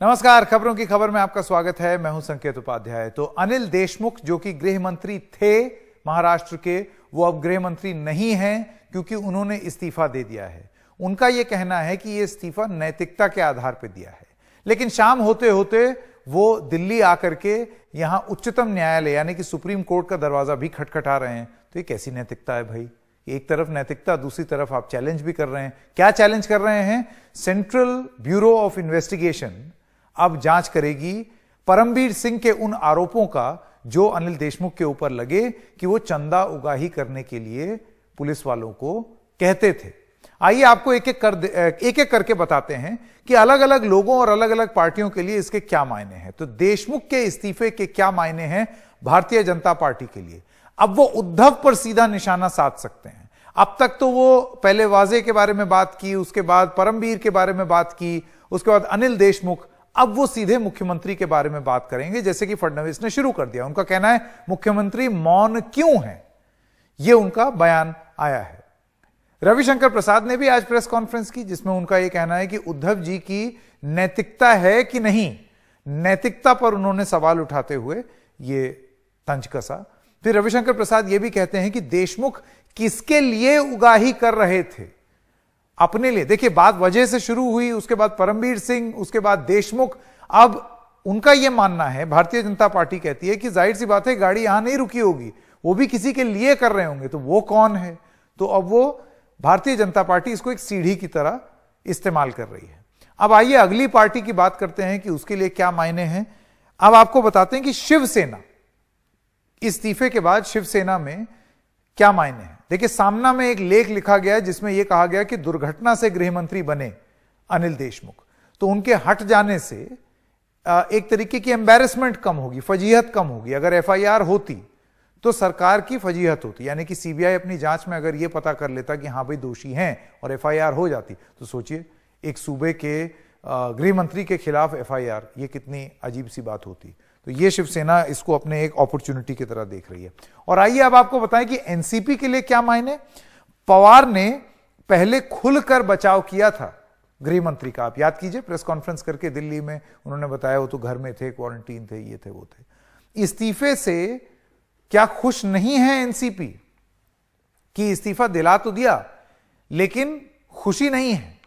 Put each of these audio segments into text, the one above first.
नमस्कार, खबरों की खबर में आपका स्वागत है। मैं हूं संकेत उपाध्याय। तो अनिल देशमुख जो कि गृह मंत्री थे महाराष्ट्र के, वो अब गृह मंत्री नहीं हैं क्योंकि उन्होंने इस्तीफा दे दिया है। उनका यह कहना है कि यह इस्तीफा नैतिकता के आधार पर दिया है, लेकिन शाम होते होते वो दिल्ली आकर के यहां उच्चतम न्यायालय यानी कि सुप्रीम कोर्ट का दरवाजा भी खटखटा रहे हैं। तो ये कैसी नैतिकता है भाई? एक तरफ नैतिकता, दूसरी तरफ आप चैलेंज भी कर रहे हैं। क्या चैलेंज कर रहे हैं? सेंट्रल ब्यूरो ऑफ इन्वेस्टिगेशन अब जांच करेगी परमबीर सिंह के उन आरोपों का जो अनिल देशमुख के ऊपर लगे कि वो चंदा उगाही करने के लिए पुलिस वालों को कहते थे। आइए आपको एक एक करके बताते हैं कि अलग अलग लोगों और अलग अलग पार्टियों के लिए इसके क्या मायने हैं। तो देशमुख के इस्तीफे के क्या मायने हैं भारतीय जनता पार्टी के लिए? अब वो उद्धव पर सीधा निशाना साध सकते हैं। अब तक तो वो पहले वाजे के बारे में बात की, उसके बाद परमबीर के बारे में बात की, उसके बाद अनिल देशमुख, अब वो सीधे मुख्यमंत्री के बारे में बात करेंगे, जैसे कि फडणवीस ने शुरू कर दिया। उनका कहना है मुख्यमंत्री मौन क्यों है, यह उनका बयान आया है। रविशंकर प्रसाद ने भी आज प्रेस कॉन्फ्रेंस की, जिसमें उनका यह कहना है कि उद्धव जी की नैतिकता है कि नहीं। नैतिकता पर उन्होंने सवाल उठाते हुए यह तंज कसा। फिर रविशंकर प्रसाद यह भी कहते हैं कि देशमुख किसके लिए उगाही कर रहे थे? अपने लिए। देखिए, बात वजह से शुरू हुई, उसके बाद परमबीर सिंह, उसके बाद देशमुख। अब उनका यह मानना है, भारतीय जनता पार्टी कहती है कि जाहिर सी बात है गाड़ी यहां नहीं रुकी होगी, वो भी किसी के लिए कर रहे होंगे। तो वो कौन है? तो अब वो भारतीय जनता पार्टी इसको एक सीढ़ी की तरह इस्तेमाल कर रही है। अब आइए अगली पार्टी की बात करते हैं कि उसके लिए क्या मायने हैं। अब आपको बताते हैं कि शिवसेना, इस्तीफे के बाद शिवसेना में क्या मायने हैं। देखिए, सामना में एक लेख लिखा गया है जिसमें यह कहा गया कि दुर्घटना से गृह मंत्री बने अनिल देशमुख, तो उनके हट जाने से एक तरीके की एम्बैरेसमेंट कम होगी, फजीहत कम होगी। अगर एफआईआर होती तो सरकार की फजीहत होती, यानी कि सीबीआई अपनी जांच में अगर यह पता कर लेता कि हां भाई दोषी हैं और एफआईआर हो जाती, तो सोचिए एक सूबे के गृह मंत्री के खिलाफ एफआईआर, यह कितनी अजीब सी बात होती। तो ये शिवसेना इसको अपने एक अपॉर्चुनिटी की तरह देख रही है। और आइए अब आपको बताएं कि एनसीपी के लिए क्या मायने। पवार ने पहले खुलकर बचाव किया था गृह मंत्री का। आप याद कीजिए, प्रेस कॉन्फ्रेंस करके दिल्ली में उन्होंने बताया वो तो घर में थे, क्वारंटीन थे, ये थे, वो थे। इस्तीफे से क्या खुश नहीं है एनसीपी कि इस्तीफा दिला तो दिया लेकिन खुशी नहीं है?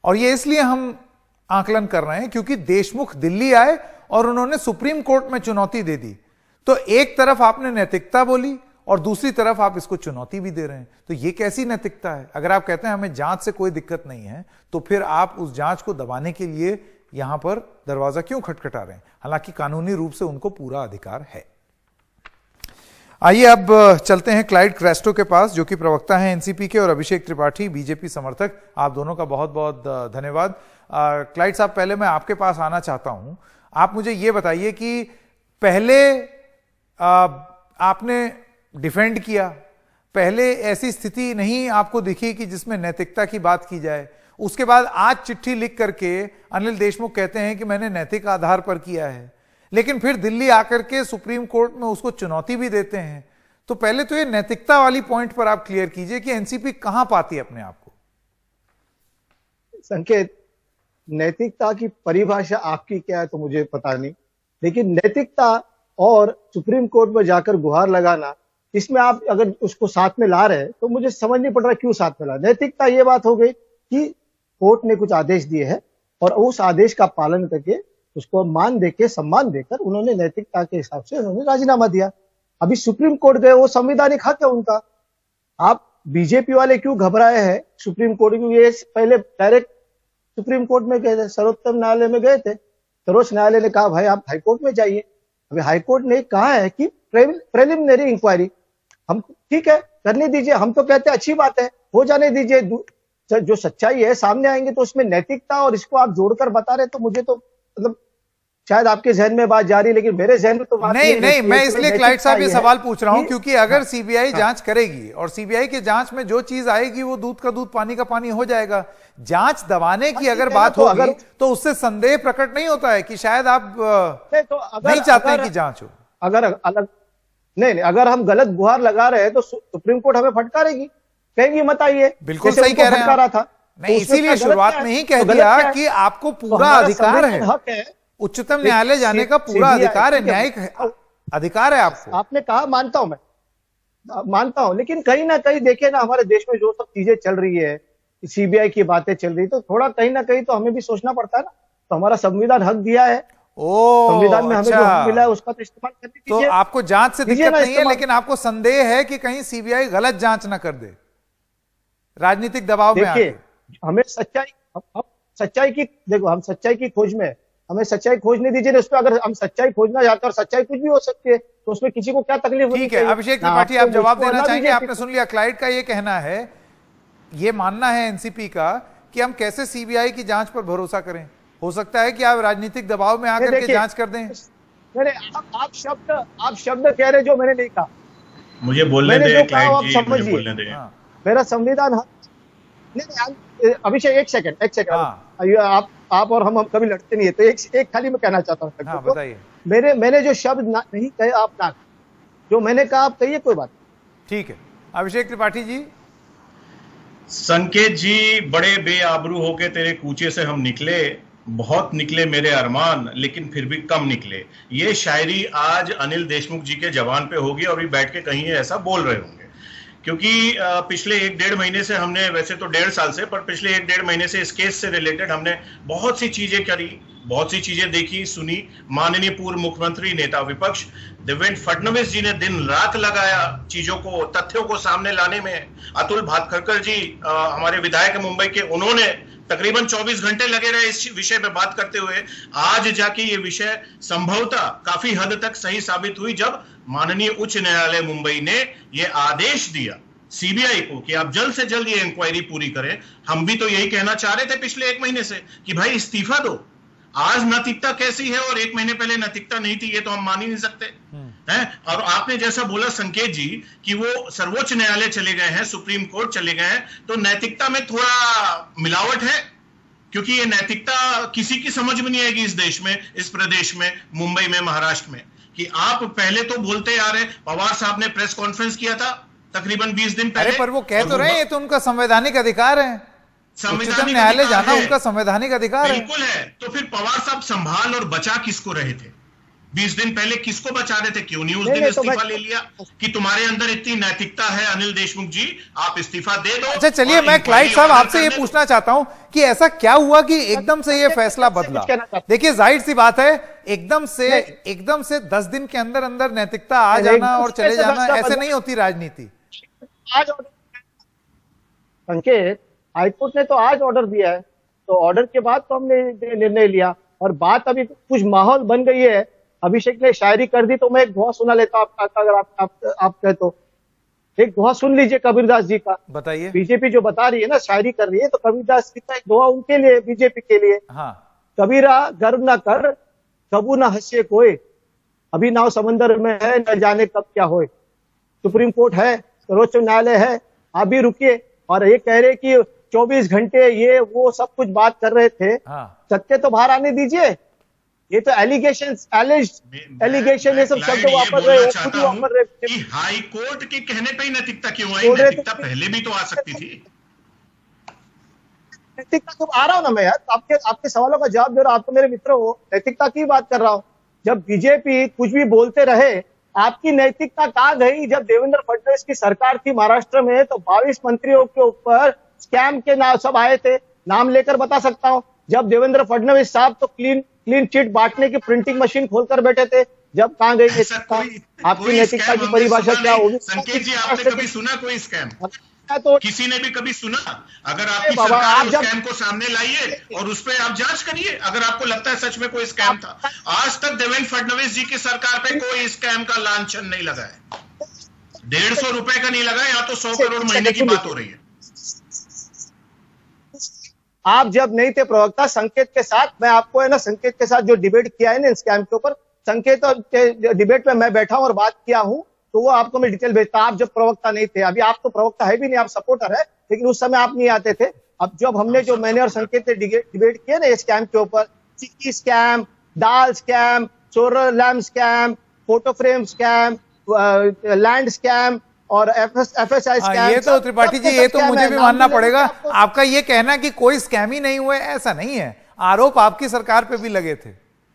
और ये इसलिए हम आकलन कर रहे हैं क्योंकि देशमुख दिल्ली आए और उन्होंने सुप्रीम कोर्ट में चुनौती दे दी। तो एक तरफ आपने नैतिकता बोली और दूसरी तरफ आप इसको चुनौती भी दे रहे हैं। तो ये कैसी नैतिकता है? अगर आप कहते हैं हमें जांच से कोई दिक्कत नहीं है, तो फिर आप उस जांच को दबाने के लिए यहां पर दरवाजा क्यों खटखटा रहे हैं? हालांकि कानूनी रूप से उनको पूरा अधिकार है। आइए अब चलते हैं क्लाइड क्रेस्टो के पास, जो कि प्रवक्ता हैं एनसीपी के, और अभिषेक त्रिपाठी बीजेपी समर्थक। आप दोनों का बहुत बहुत धन्यवाद। क्लाइड साहब, पहले मैं आपके पास आना चाहता हूं। आप मुझे यह बताइए कि पहले आपने डिफेंड किया, पहले ऐसी स्थिति नहीं आपको दिखी कि जिसमें नैतिकता की बात की जाए। उसके बाद आज चिट्ठी लिख करके अनिल देशमुख कहते हैं कि मैंने नैतिक आधार पर किया है, लेकिन फिर दिल्ली आकर के सुप्रीम कोर्ट में उसको चुनौती भी देते हैं। तो पहले तो ये नैतिकता वाली पॉइंट पर आप क्लियर कीजिए कि एनसीपी कहां पाती है अपने आप को। संकेत, नैतिकता की परिभाषा आपकी क्या है तो मुझे पता नहीं, लेकिन नैतिकता और सुप्रीम कोर्ट में जाकर गुहार लगाना, इसमें आप अगर उसको साथ में ला रहे हैं तो मुझे समझ नहीं पड़ रहा क्यों साथ में ला। नैतिकता ये बात हो गई कि कोर्ट ने कुछ आदेश दिए हैं और उस आदेश का पालन करके उसको मान देके, सम्मान देकर उन्होंने नैतिकता के हिसाब से उन्होंने राजीनामा दिया। अभी सुप्रीम कोर्ट गए, वो संवैधानिक हक है उनका। आप बीजेपी वाले क्यों घबराए हैं सुप्रीम कोर्ट? क्योंकि ये पहले डायरेक्ट सुप्रीम कोर्ट में गए थे, सर्वोच्च न्यायालय में गए थे। सर्वोच्च न्यायालय ने कहा भाई आप हाईकोर्ट में जाइए। अभी हाईकोर्ट ने कहा है कि प्रिलिमिनरी इंक्वायरी हम ठीक है करने दीजिए। हम तो कहते हैं अच्छी बात है, हो जाने दीजिए। जो सच्चाई है सामने आएंगे तो उसमें नैतिकता और इसको आप जोड़कर बता रहे, तो मुझे तो मतलब शायद आपके जहन में बात जा रही है, लेकिन मेरे जहन में तो बात नहीं। मैं इसलिए क्लाइड साहब ये सवाल पूछ रहा हूं क्योंकि अगर सीबीआई जांच करेगी और सीबीआई के जांच में जो चीज आएगी वो दूध का दूध पानी का पानी हो जाएगा। जांच दबाने की अगर बात होगी तो उससे संदेह प्रकट नहीं होता है कि शायद आप नहीं चाहते हैं कि जांच हो। अगर अलग नहीं, अगर हम गलत गुहार लगा रहे हैं तो सुप्रीम कोर्ट हमें फटकारेगी, कहेंगी मत आइए। बिल्कुल सही कह रहे हैं। था नहीं, तो उसमें इसीलिए क्या गलत शुरुआत क्या में है? ही कह तो गलत दिया क्या है? कि आपको तो पूरा हमारा अधिकार संवैधानिक है, हक है। उच्चतम न्यायालय जाने का पूरा सीबीआई, अधिकार है, ठीक है, न्यायिक अधिकार है आपको। आपने कहा, मानता हूं मैं, मानता हूं, लेकिन कहीं ना कहीं देखिए ना, हमारे देश में जो सब चीजें चल रही है, सीबीआई की बातें चल रही, तो थोड़ा कहीं ना कहीं तो हमें भी सोचना पड़ता है ना। तो हमारा संविधान हक दिया है, संविधान ओ में हमें अच्छा, जो हक मिला है उसका तो इस्तेमाल करने तो दीजिए, आपको जांच से दीजिए दिक्कत ना नहीं है, इस्तेमाल। लेकिन आपको संदेह है कि कहीं सीबीआई गलत जांच ना कर दे राजनीतिक दबाव में देखिए, आके। हमें सच्चाई, हम सच्चाई की, देखो हम सच्चाई की खोज में हैं। हमें सच्चाई खोजने दीजिए ना, उसमें अगर हम सच्चाई खोजना चाहते हैं, और सच्चाई कुछ भी हो सकती है, तो उसमें किसी को क्या तकलीफ होनी ठीक है, चाहिए? अभिषेक ना त्रिपाठी, आपको, आप जवाब मुझको, देना ना चाहेंगे? बीजेपी आपने को। सुन लिया, क्लाइड का ये कहना है, ये मानना है एनसीपी का कि हम कैसे सीबीआई की जांच पर भरोसा करें, हो सकता है कि आप राजनीतिक दबाव में आकर के देखिए, जांच कर दें। मैंने, आप शब्द कह रहे जो मैंने नहीं कहा। मुझे बोलने मैंने दे जो कहा क्लाइंट आप जी, मुझे समझिए। बोलने दे। हाँ मेरा संविधान हक, नहीं, अभिषेक एक सेकंड, हाँ आप और हम कभी लड़ते नहीं है, तो एक खाली मैं कहना चाहता हूँ हाँ, तो, बताइए। मैंने जो शब्द नहीं कहे आप ना, जो मैंने कहा आप कहिए, कोई बात। ठीक है, अभिषेक त्रिपाठी जी। संकेत जी, बड़े बेआबरू होके तेरे कूचे से हम निकले, बहुत निकले मेरे अरमान, लेकिन फिर भी कम निकले। ये शायरी आज अनिल देशमुख जी के जबान पे होगी और भी बैठ के कहीं ऐसा बोल रहे होंगे, क्योंकि पिछले 1-1.5 महीने से हमने, वैसे तो 1.5 साल से, पर पिछले 1-1.5 महीने से इस केस से रिलेटेड हमने बहुत सी चीजें करी, बहुत सी चीजें देखी, सुनी। माननीय पूर्व मुख्यमंत्री, नेता विपक्ष देवेंद्र फडणवीस जी ने दिन रात लगाया चीजों को, तथ्यों को सामने लाने में। अतुल भातखरकर जी, हमारे विधायक मुंबई के, उन्होंने तकरीबन 24 घंटे लगे रहे इस विषय पे बात करते हुए। आज जाके ये विषय संभवतः काफी हद तक सही साबित हुई, जब माननीय उच्च न्यायालय मुंबई ने ये आदेश दिया सीबीआई को कि आप जल्द से जल्द ये इंक्वायरी पूरी करें। हम भी तो यही कहना चाह रहे थे पिछले 1 महीने से कि भाई इस्तीफा दो। आज नैतिकता कैसी है और 1 महीने पहले नैतिकता नहीं थी, ये तो हम मान ही नहीं सकते हैं। और आपने जैसा बोला संकेत जी कि वो सर्वोच्च न्यायालय चले गए हैं, सुप्रीम कोर्ट चले गए हैं, तो नैतिकता में थोड़ा मिलावट है, क्योंकि ये नैतिकता किसी की समझ में नहीं आएगी इस देश में, इस प्रदेश में, मुंबई में, महाराष्ट्र में, कि आप पहले तो बोलते आ रहे, पवार साहब ने प्रेस कॉन्फ्रेंस किया था तकरीबन 20 दिन पहले। अरे पर वो कह तो रहे हैं ये तो उनका संवैधानिक अधिकार है, उच्चतम न्यायालय जाना उनका संवैधानिक अधिकार है। बिल्कुल है। तो फिर पवार साहब संभाल और बचा किसको रहे थे? 20 दिन पहले किसको बचा रहे थे? क्यों नहीं उस दिन इस्तीफा ले लिया कि तुम्हारे अंदर इतनी नैतिकता है अनिल देशमुख जी, आप इस्तीफा दे दो। अच्छा चलिए, मैं क्लाइड साहब आपसे ये पूछना चाहता हूं कि ऐसा क्या हुआ कि एकदम से ये फैसला बदला? देखिए जाहिर सी बात है, एकदम से 10 दिन के अंदर अंदर नैतिकता आ जाना और चले जाना, ऐसे नहीं होती राजनीति। आज संकेत, हाईकोर्ट ने तो आज ऑर्डर दिया है, तो ऑर्डर के बाद तो हमने निर्णय लिया, और बात अभी कुछ माहौल बन गई है। अभिषेक ने शायरी कर दी, तो मैं एक दोहा सुना लेता हूं, अगर आप कहे तो। एक दोहा सुन लीजिए कबीरदास जी का। बताइए। बीजेपी जो बता रही है ना, शायरी कर रही है, तो कबीरदास जी का एक दोहा उनके लिए, बीजेपी के लिए। हाँ। कबीरा गर्व न कर, कबू न हंसे कोई, अभी नाव समंदर में है, न जाने कब क्या होए। सुप्रीम कोर्ट है, सर्वोच्च न्यायालय है, आप भी रुकिए। और ये कह रहे कि 24 घंटे ये वो सब कुछ बात कर रहे थे, सत्य तो बाहर आने दीजिए। ये तो एलिगेशन, ये सब शब्द वापर रहे, खुद वापर रहे। हाई कोर्ट के कहने पे ही नैतिकता क्यों आई? नैतिकता पहले भी तो आ सकती थी। नैतिकता तो आ रहा हूं ना मैं यार, आपके सवालों का जवाब दे रहा हूं। आप तो मेरे मित्र हो, नैतिकता की बात कर रहा हूं। जब बीजेपी कुछ भी बोलते रहे, आपकी नैतिकता कहां गई? जब देवेंद्र फडणवीस की सरकार थी महाराष्ट्र में, तो 22 मंत्रियों के ऊपर स्कैम के नाम सब आए थे, नाम लेकर बता सकता हूं। जब देवेंद्र फडणवीस साहब तो क्लीन चिट बांटने की प्रिंटिंग मशीन खोलकर बैठे थे, जब कहां गई नैतिकता? आपकी नैतिकता की परिभाषा क्या होगी? संकेत जी, आपने कभी सुना कोई स्कैम? तो किसी ने भी कभी सुना? अगर आपकी सरकार उस स्कैम को सामने लाइए और उस पर आप जांच करिए, अगर आपको लगता है सच में कोई स्कैम था। आज तक देवेंद्र फडणवीस जी की सरकार पे कोई स्कैम का लांछन नहीं लगा है। 150 रुपए का नहीं लगा, या तो 100 करोड़ महीने की बात हो रही है। आप जब नहीं थे प्रवक्ता, संकेत के साथ, मैं आपको है ना, संकेत के साथ जो डिबेट किया है ना स्कैम के ऊपर, संकेत के डिबेट में मैं बैठा हूं और बात किया हूं, तो वो आपको मैं डिटेल भेजता। आप जब प्रवक्ता नहीं थे, अभी आप तो प्रवक्ता है भी नहीं, आप सपोर्टर है, लेकिन उस समय आप नहीं आते थे। अब जब मैंने और संकेत ने डिबेट किया ना स्कैम के ऊपर, चिक्की स्कैम, दाल scam, solar lamp scam, photo frame scam, land scam, और FSI स्कैम। ये तो त्रिपाठी जी, ये तो मुझे भी मानना पड़ेगा। आपका ये कहना कि कोई स्कैम ही नहीं हुआ, ऐसा नहीं है। आरोप आपकी सरकार पे भी लगे थे।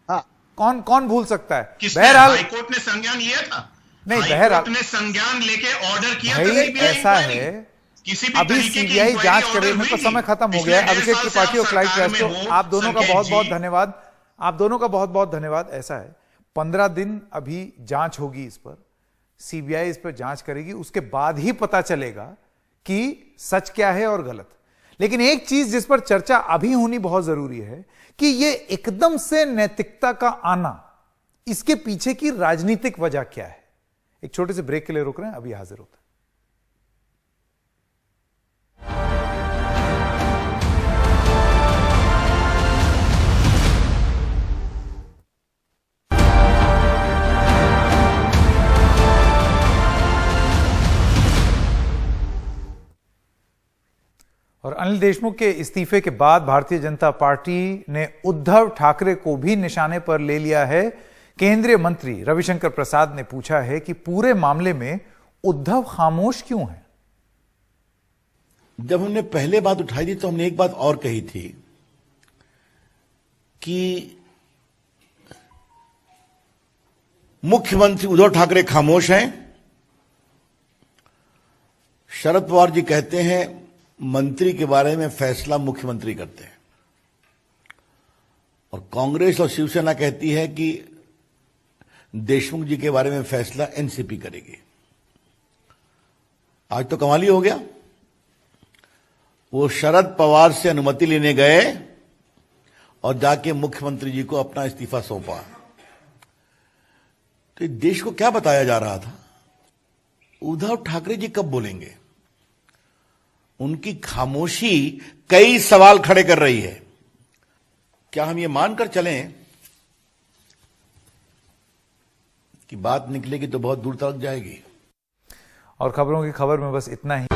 हाँ, कौन भूल सकता है। बहरहाल हाईकोर्ट ने संज्ञान लिया था। नहीं, बहरहाल ने संज्ञान लेके ऑर्डर किया था। भाई ऐसा है, अभी सीबीआई जांच करे। मेरे पास समय खत्म हो गया। अभिषेक त्रिपाठी और क्लाइव कैस्ट्रो, आप दोनों का बहुत बहुत धन्यवाद। आप दोनों का बहुत बहुत धन्यवाद। ऐसा है, 15 दिन अभी जांच होगी इस पर, सीबीआई इस पर जांच करेगी, उसके बाद ही पता चलेगा कि सच क्या है और गलत। लेकिन एक चीज जिस पर चर्चा अभी होनी बहुत जरूरी है कि ये एकदम से नैतिकता का आना, इसके पीछे की राजनीतिक वजह क्या है। एक छोटे से ब्रेक के लिए रुक रहे हैं, अभी हाजिर होते हैं। और अनिल देशमुख के इस्तीफे के बाद भारतीय जनता पार्टी ने उद्धव ठाकरे को भी निशाने पर ले लिया है। केंद्रीय मंत्री रविशंकर प्रसाद ने पूछा है कि पूरे मामले में उद्धव खामोश क्यों है। जब हमने पहले बात उठाई थी तो हमने एक बात और कही थी कि मुख्यमंत्री उद्धव ठाकरे खामोश हैं। शरद पवार जी कहते हैं मंत्री के बारे में फैसला मुख्यमंत्री करते हैं, और कांग्रेस और शिवसेना कहती है कि देशमुख जी के बारे में फैसला एनसीपी करेगी। आज तो कमाल ही हो गया। वो शरद पवार से अनुमति लेने गए और जाके मुख्यमंत्री जी को अपना इस्तीफा सौंपा। तो देश को क्या बताया जा रहा था? उद्धव ठाकरे जी कब बोलेंगे? उनकी खामोशी कई सवाल खड़े कर रही है। क्या हम ये मानकर चलें कि बात निकलेगी तो बहुत दूर तक जाएगी? और खबरों की खबर में बस इतना ही।